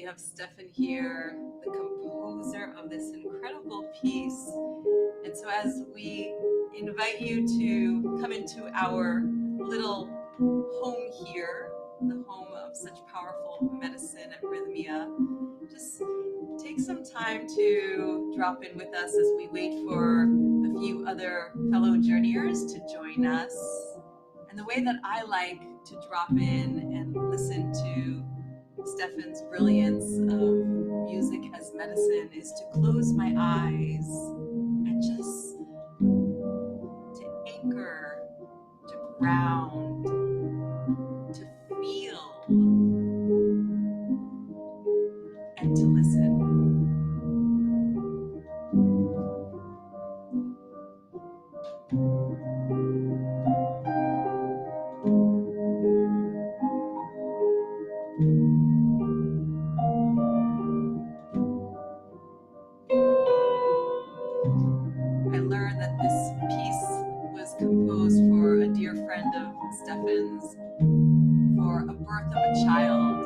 we have Stefan here, the composer of this incredible piece. And so as we invite you to come into our little home here, the home of such powerful medicine at Rythmia, just take some time to drop in with us as we wait for a few other fellow journeyers to join us. And the way that I like to drop in and listen to Stefan's brilliance of music as medicine is to close my eyes and just to anchor, to ground, to feel, and to listen. I learned that this piece was composed for a dear friend of Stefan's for a birth of a child.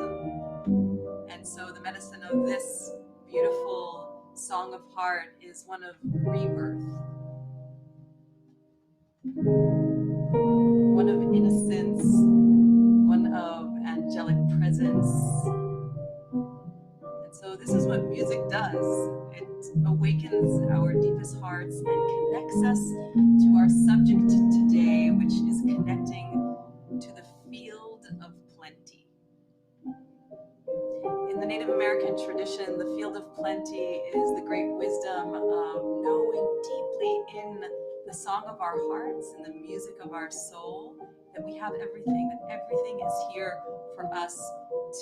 And so the medicine of this beautiful song of heart is one of rebirth, one of innocence, one of angelic presence. And so this is what music does. It awakens our deepest hearts and connects us to our subject today, which is connecting to the field of plenty. In the Native American tradition, the field of plenty is the great wisdom of knowing deeply in the song of our hearts and the music of our soul that we have everything, that everything is here for us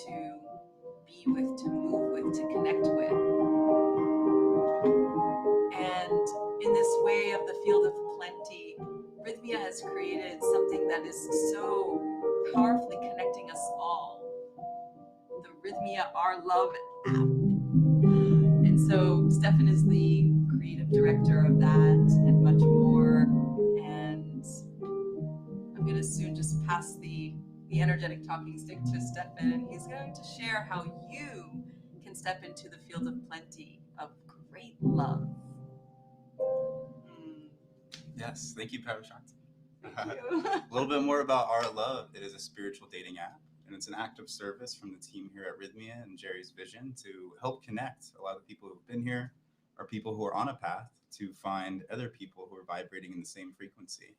to be with, to move with, to connect with. And in this way of the field of plenty, Rythmia has created something that is so powerfully connecting us all. The Rythmia Our Love app. And so Stefan is the creative director of that and much more. And I'm going to soon just pass the energetic talking stick to Stefan, and he's going to share how you can step into the field of plenty of great love. Yes, thank you, Parashakti. Thank you. A little bit more about Our Love. It is a spiritual dating app, and it's an act of service from the team here at Rythmia and Jerry's vision to help connect a lot of the people who've been here are people who are on a path to find other people who are vibrating in the same frequency.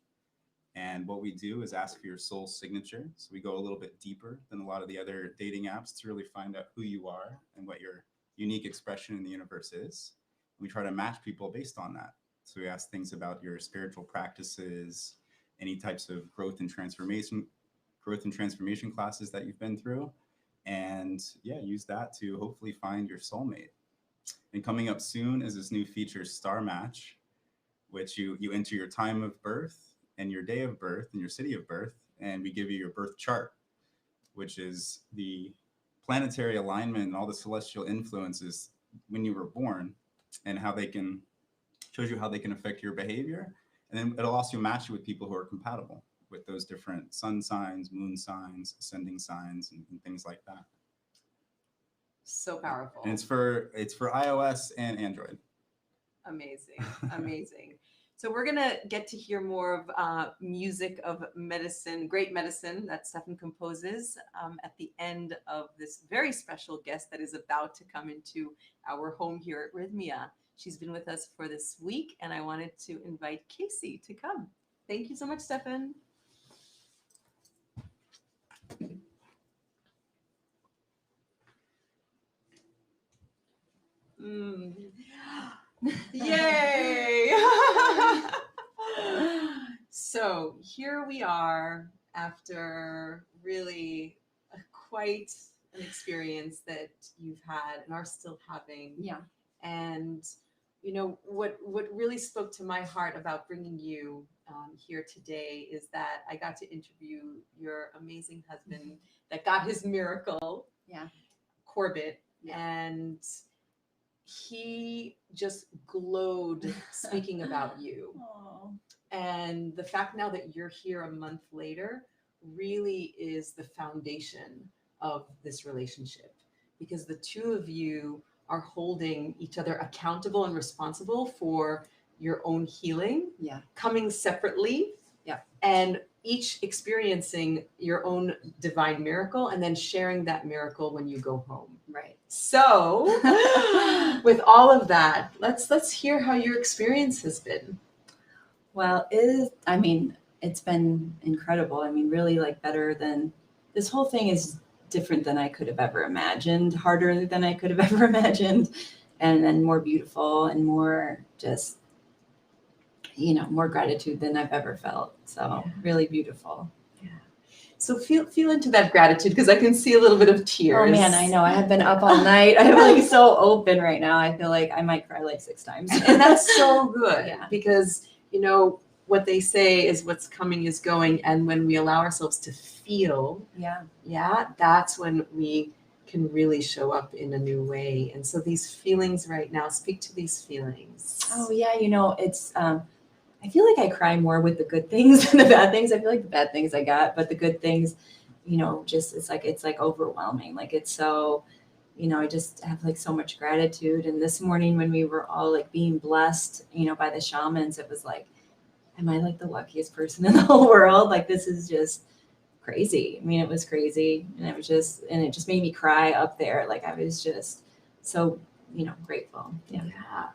And what we do is ask for your soul signature. So we go a little bit deeper than a lot of the other dating apps to really find out who you are and what your unique expression in the universe is. We try to match people based on that. So we ask things about your spiritual practices, any types of growth and transformation classes that you've been through, and yeah, use that to hopefully find your soulmate. And coming up soon is this new feature, Star Match, which you enter your time of birth and your day of birth and your city of birth, and we give you your birth chart, which is the planetary alignment and all the celestial influences when you were born and how they can shows you how they can affect your behavior. And then it'll also match you with people who are compatible with those different sun signs, moon signs, ascending signs, and things like that. So powerful. And it's for iOS and Android. Amazing, amazing. So we're going to get to hear more of music of medicine, great medicine that Stefan composes at the end of this very special guest that is about to come into our home here at Rythmia. She's been with us for this week, and I wanted to invite Casey to come. Thank you so much, Stefan. Yay! So here we are after really quite an experience that you've had and are still having. Yeah. And you know what really spoke to my heart about bringing you here today is that I got to interview your amazing husband that got his miracle. Yeah. Corbett. Yeah. And he just glowed speaking about you. Aww. And the fact now that you're here a month later really is the foundation of this relationship. because the two of you are holding each other accountable and responsible for your own healing, coming separately, and each experiencing your own divine miracle, and then sharing that miracle when you go home. Right. So, with all of that, let's hear how your experience has been. Well, it's been incredible. I mean, really like better than, this whole thing is different than I could have ever imagined, harder than I could have ever imagined, and then more beautiful and more just, more gratitude than I've ever felt. So really beautiful. So feel into that gratitude, because I can see a little bit of tears. Oh man, I know. I have been up all night. I'm like so open right now. I feel like I might cry like 6 times. And that's so good, because what they say is what's coming is going, and when we allow ourselves to feel, that's when we can really show up in a new way. And so these feelings right now, speak to these feelings. Oh yeah, it's I feel like I cry more with the good things than the bad things. I feel like the bad things I got, but the good things, just it's like overwhelming. Like it's so, I just have like so much gratitude. And this morning when we were all like being blessed, by the shamans, it was like, am I like the luckiest person in the whole world? Like this is just crazy. I mean, it was crazy, and it just made me cry up there. Like I was just so grateful. Yeah,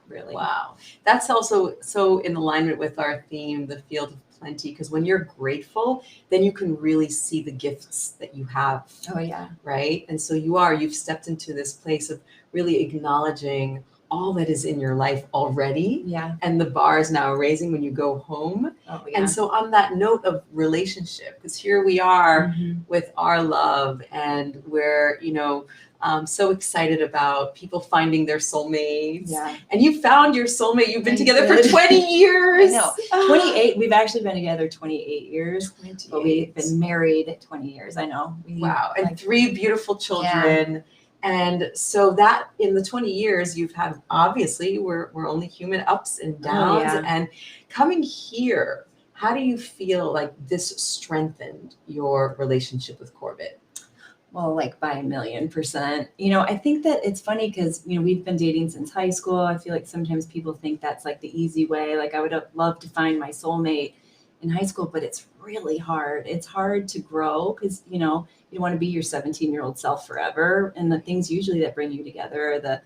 really. Wow. That's also so in alignment with our theme, the field of plenty, because when you're grateful, then you can really see the gifts that you have. Oh yeah. Right. And so you've stepped into this place of really acknowledging all that is in your life already. Yeah. And the bar is now raising when you go home. Oh yeah. And so on that note of relationship, because here we are with our love, and we're, so excited about people finding their soulmates. Yeah. And you found your soulmate. You've been together for 20 years. I know. 28. We've actually been together 28 years. 28. But we've been married 20 years. I know. Wow. And 3 beautiful children. Yeah. And so that in the 20 years you've had, obviously we're only human, ups and downs. Oh, yeah. And coming here, how do you feel like this strengthened your relationship with Corbett? Well, like by 1,000,000%. I think that it's funny because, we've been dating since high school. I feel like sometimes people think that's like the easy way. Like I would have loved to find my soulmate in high school, but it's really hard. It's hard to grow because, you want to be your 17-year-old self forever. And the things usually that bring you together are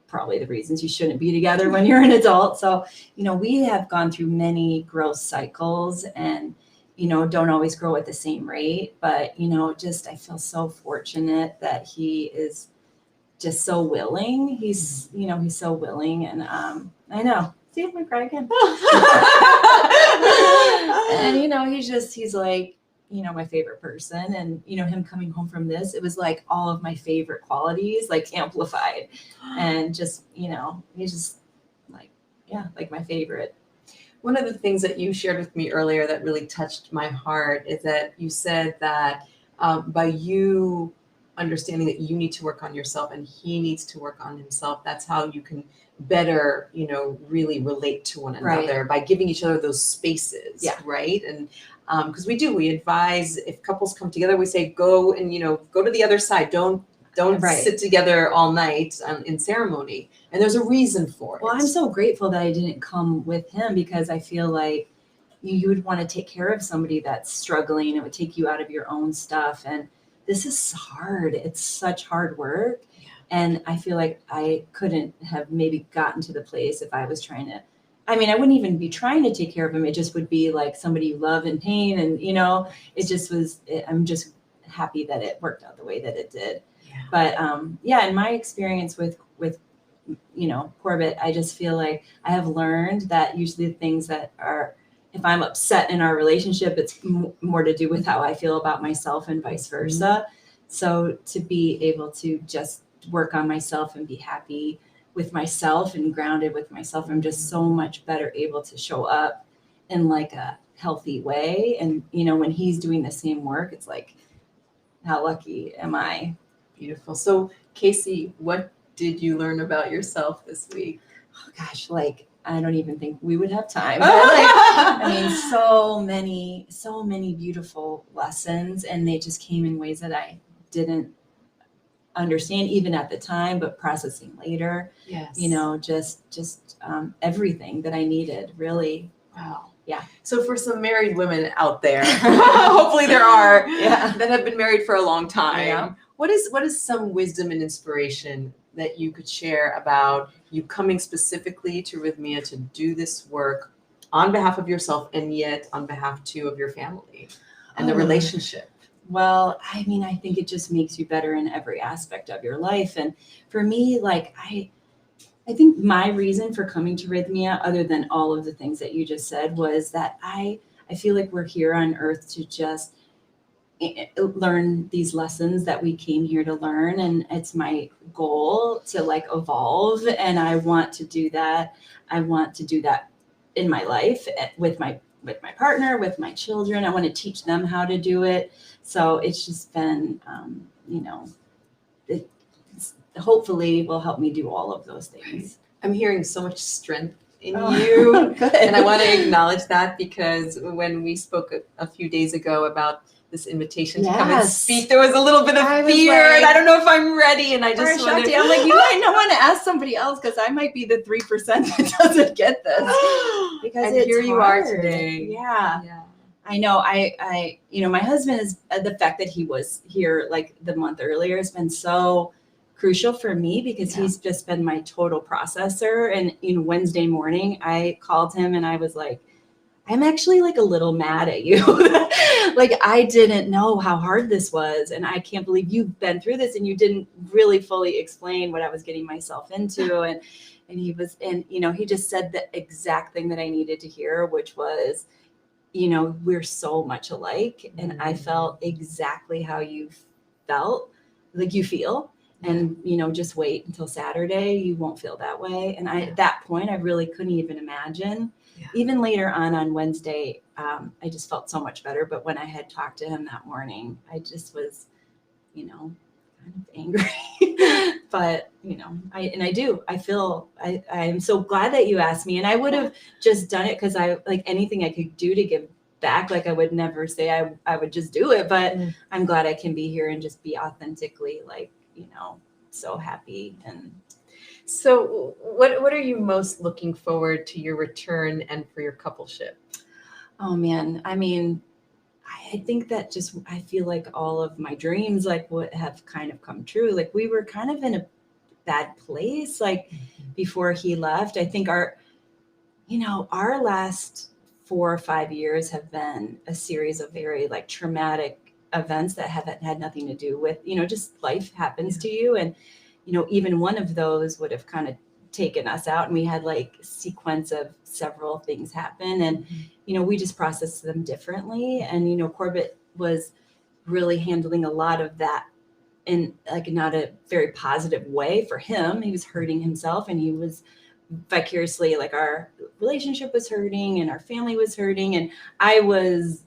probably the reasons you shouldn't be together when you're an adult. So, we have gone through many growth cycles and, don't always grow at the same rate, but, I feel so fortunate that he is just so willing. He's so willing. And I know. See, I'm gonna cry again. And, he's like, my favorite person. And, him coming home from this, it was like all of my favorite qualities, like amplified. And just, he's just like my favorite. One of the things that you shared with me earlier that really touched my heart is that you said that by you understanding that you need to work on yourself and he needs to work on himself, that's how you can better, really relate to one another, by giving each other those spaces, right? And because we advise, if couples come together, we say, go and, go to the other side. Don't sit together all night in ceremony. And there's a reason for it. Well, I'm so grateful that I didn't come with him, because I feel like you would want to take care of somebody that's struggling. It would take you out of your own stuff. And this is hard. It's such hard work. Yeah. And I feel like I couldn't have maybe gotten to the place if I was trying to, I wouldn't even be trying to take care of him. It just would be like somebody you love in pain. And, it just was, I'm just happy that it worked out the way that it did. Yeah. But in my experience with Corbett, I just feel like I have learned that usually the things that are, if I'm upset in our relationship, it's more to do with how I feel about myself and vice versa. So to be able to just work on myself and be happy with myself and grounded with myself, I'm just so much better able to show up in like a healthy way. And, when he's doing the same work, it's like, how lucky am I? Beautiful. So Casey, what did you learn about yourself this week? Oh gosh, I don't even think we would have time. So many beautiful lessons, and they just came in ways that I didn't understand even at the time, but processing later, Yes. just everything that I needed, really. Wow. Yeah. So for some married women out there, hopefully there are, Yeah. that have been married for a long time. Yeah. What is some wisdom and inspiration that you could share about you coming specifically to Rythmia to do this work on behalf of yourself and yet on behalf too of your family and the Oh. relationship? Well, I mean, I think it just makes you better in every aspect of your life. And for me, like, I think my reason for coming to Rythmia, other than all of the things that you just said, was that I feel like we're here on earth to just learn these lessons that we came here to learn. And it's my goal to like evolve. And I want to do that. I want to do that in my life with my partner, with my children. I want to teach them how to do it. So it's just been, it hopefully will help me do all of those things. I'm hearing so much strength in Oh, you. good. And I want to acknowledge that, because when we spoke a few days ago about this invitation to come and Yes. speak, there was a little bit of I was fear, like, and I don't know if I'm ready. And I just wanted Parashakti, I'm like, you might not want to ask somebody else, because I might be the 3% that doesn't get this. Because and it's here you are hard. today. Yeah. Yeah. I know. I my husband is the fact that he was here like the month earlier has been so crucial for me, because Yeah. he's just been my total processor. And Wednesday morning, I called him and I was like, I'm actually like a little mad at you. Like, I didn't know how hard this was, and I can't believe you've been through this and you didn't really fully explain what I was getting myself into. And he was, and he just said the exact thing that I needed to hear, which was, we're so much alike. And I felt exactly how you felt, like you feel. And, just wait until Saturday, you won't feel that way. And at that point, I really couldn't even imagine. Yeah. Even later on Wednesday, I just felt so much better. But when I had talked to him that morning, I just was, kind of angry. But, I'm so glad that you asked me. And I would have just done it because I like anything I could do to give back. Like, I would never say I would just do it. But I'm glad I can be here and just be authentically like, so happy. And So what are you most looking forward to your return and for your coupleship? oh man, I mean, I think that just, I feel like all of my dreams like would have kind of come true. Like, we were kind of in a bad place like before he left. I think our last 4 or 5 years have been a series of very like traumatic events that haven't had nothing to do with, just life happens to you. And, even one of those would have kind of taken us out, and we had like a sequence of several things happen. And, we just processed them differently. And, Corbett was really handling a lot of that in like not a very positive way for him. He was hurting himself, and he was vicariously, like, our relationship was hurting and our family was hurting. And I was,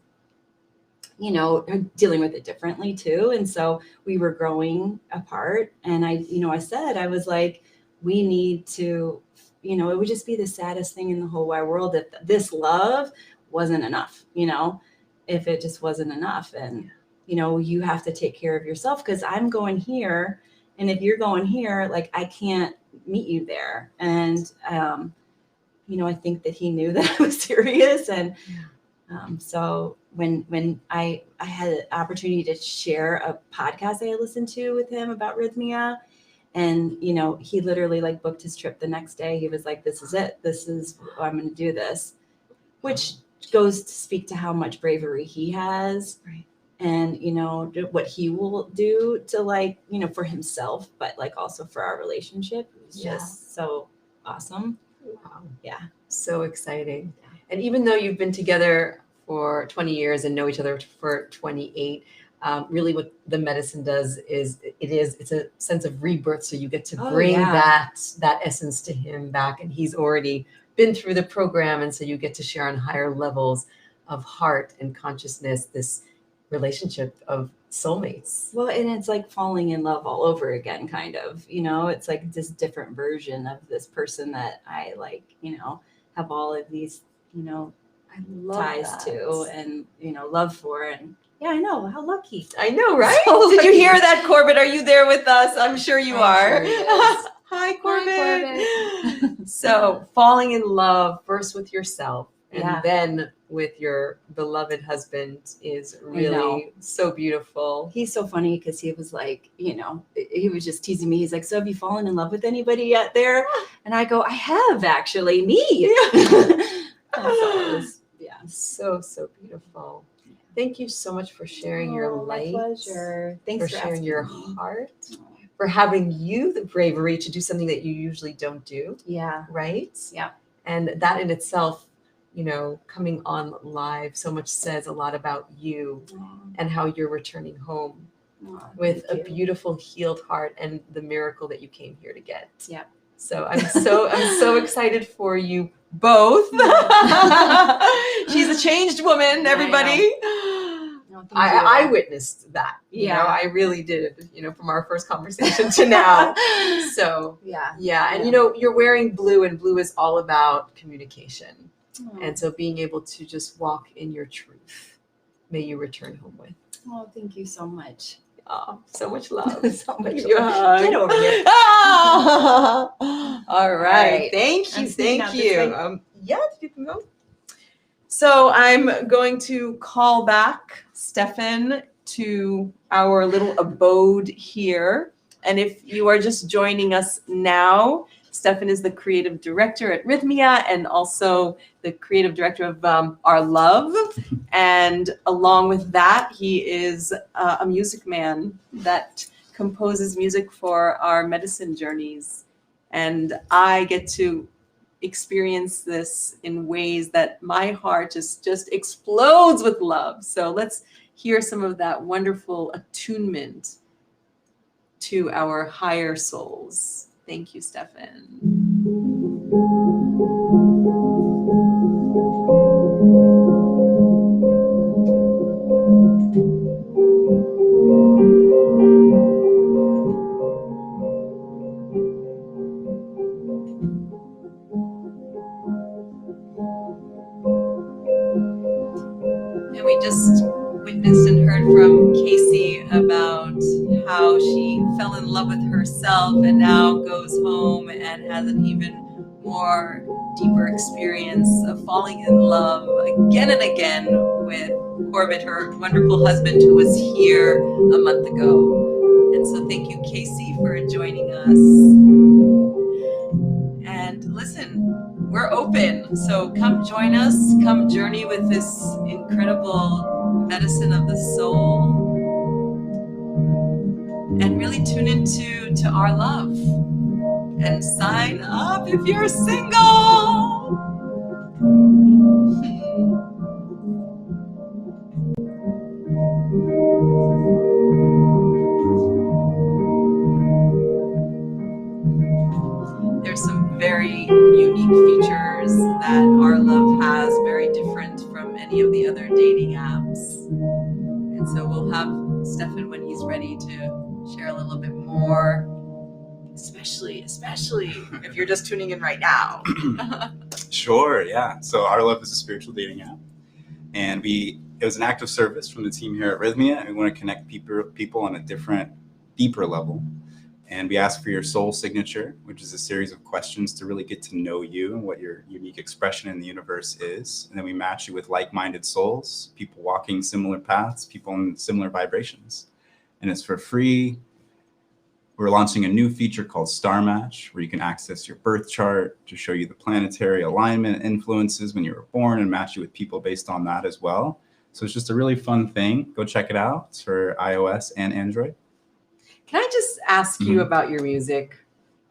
dealing with it differently too. And so we were growing apart. And I said, I was like, we need to, it would just be the saddest thing in the whole wide world if this love wasn't enough, if it just wasn't enough. And, you have to take care of yourself, because I'm going here. And if you're going here, like, I can't meet you there. And, I think that he knew that I was serious. And so when I had an opportunity to share a podcast I had listened to with him about Rythmia, and, he literally like booked his trip the next day. He was like, this is it. I'm going to do this, which goes to speak to how much bravery he has. Right. And, what he will do to like, for himself, but like also for our relationship. It's just so awesome. Wow. Yeah. So exciting. And even though you've been together for 20 years and know each other for 28, really what the medicine does is it's a sense of rebirth. So you get to bring that essence to him back, and he's already been through the program. And so you get to share on higher levels of heart and consciousness, this relationship of soulmates. Well, and it's like falling in love all over again, kind of, it's like this different version of this person that I like, have all of these, I love ties that. to and, love for. And Yeah, I know. How lucky. I know, right? So Did you lucky. hear that, Corbett? Are you there with us? I'm sure you I'm are. sure he is. Hi, Corbett. So, falling in love first with yourself and Yeah. then with your beloved husband is know. really so beautiful. He's so funny because he was like, he was just teasing me. He's like, so have you fallen in love with anybody yet there? And I go, I have actually, me. And so it was, So beautiful. Thank you so much for sharing your light. My pleasure. Thanks for sharing asking your me. heart, for having you the bravery to do something that you usually don't do. Yeah. Right? Yeah. And that in itself, coming on live so much says a lot about you and how you're returning home with a beautiful healed heart and the miracle that you came here to get. Yeah. So I'm so excited for you both. She's a changed woman, everybody. I witnessed that. I really did, from our first conversation to now. So yeah. And you're wearing blue, and blue is all about communication. And so being able to just walk in your truth, may you return home with. Oh, thank you so much. Oh, so much love. So much Give you a hug. Get over here. All right. Thank you. Thank you. Yeah, you can go. So I'm going to call back Stefan to our little abode here. And if you are just joining us now, Stefan is the creative director at Rythmia and also the creative director of Our Love. And along with that, he is a music man that composes music for our medicine journeys. And I get to experience this in ways that my heart just explodes with love. So let's hear some of that wonderful attunement to our higher souls. Thank you, Stefan. And we just witnessed and heard from Casey about how she fell in love with herself and now goes home and has an even more deeper experience of falling in love again and again with Corbett, her wonderful husband, who was here a month ago. And so thank you, Casey, for joining us. And listen, we're open. So come join us, come journey with this incredible medicine of the soul. And really tune into our love. And sign up if you're single. There's some very unique features that Our Love has, very different from any of the other dating apps. And so we'll have Stefan when he's ready to share a little bit more, especially if you're just tuning in right now. Sure, yeah. So Our Love is a spiritual dating app. And it was an act of service from the team here at Rythmia. And we want to connect people on a different, deeper level. And we ask for your soul signature, which is a series of questions to really get to know you and what your unique expression in the universe is. And then we match you with like-minded souls, people walking similar paths, people in similar vibrations. And it's for free. We're launching a new feature called Star Match, where you can access your birth chart to show you the planetary alignment influences when you were born and match you with people based on that as well. So it's just a really fun thing. Go check it out. It's for iOS and Android. Can I just ask you about your music?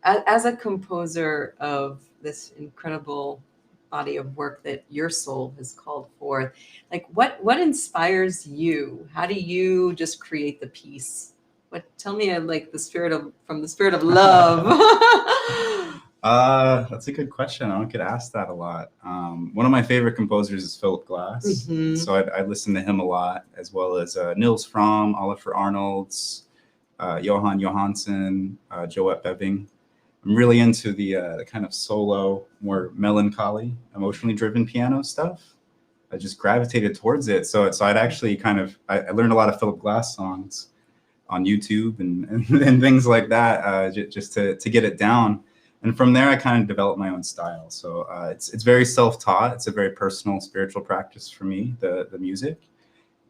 As a composer of this incredible body of work that your soul has called forth, like what inspires you? How do you just create the piece? Tell me like from the spirit of love. That's a good question. I get asked that a lot. One of my favorite composers is Philip Glass. Mm-hmm. So I listen to him a lot, as well as Nils Fromm, Oliver Arnolds, Johan Johansson, Joette Beving. I'm really into the kind of solo, more melancholy, emotionally driven piano stuff. I just gravitated towards it. So I'd actually I learned a lot of Philip Glass songs on YouTube and things like that, just to get it down. And from there, I kind of developed my own style. So it's very self-taught. It's a very personal spiritual practice for me, the music.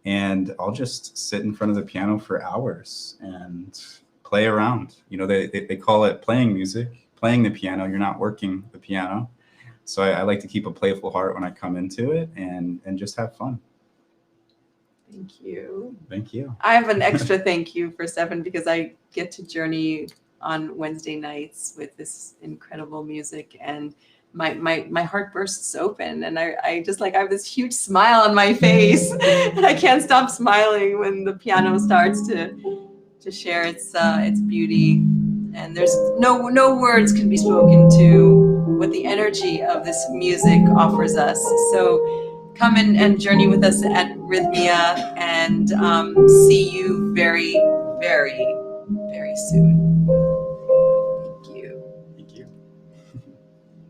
And I'll just sit in front of the piano for hours and play around. You know, they call it playing music, playing the piano. You're not working the piano. So I like to keep a playful heart when I come into it and just have fun. Thank you. Thank you. I have an extra thank you for Stefan because I get to journey on Wednesday nights with this incredible music, and my heart bursts open, and I just like I have this huge smile on my face and I can't stop smiling when the piano starts to share its beauty. And there's no words can be spoken to what the energy of this music offers us. So come and journey with us at Rythmia, and see you very, very, very soon.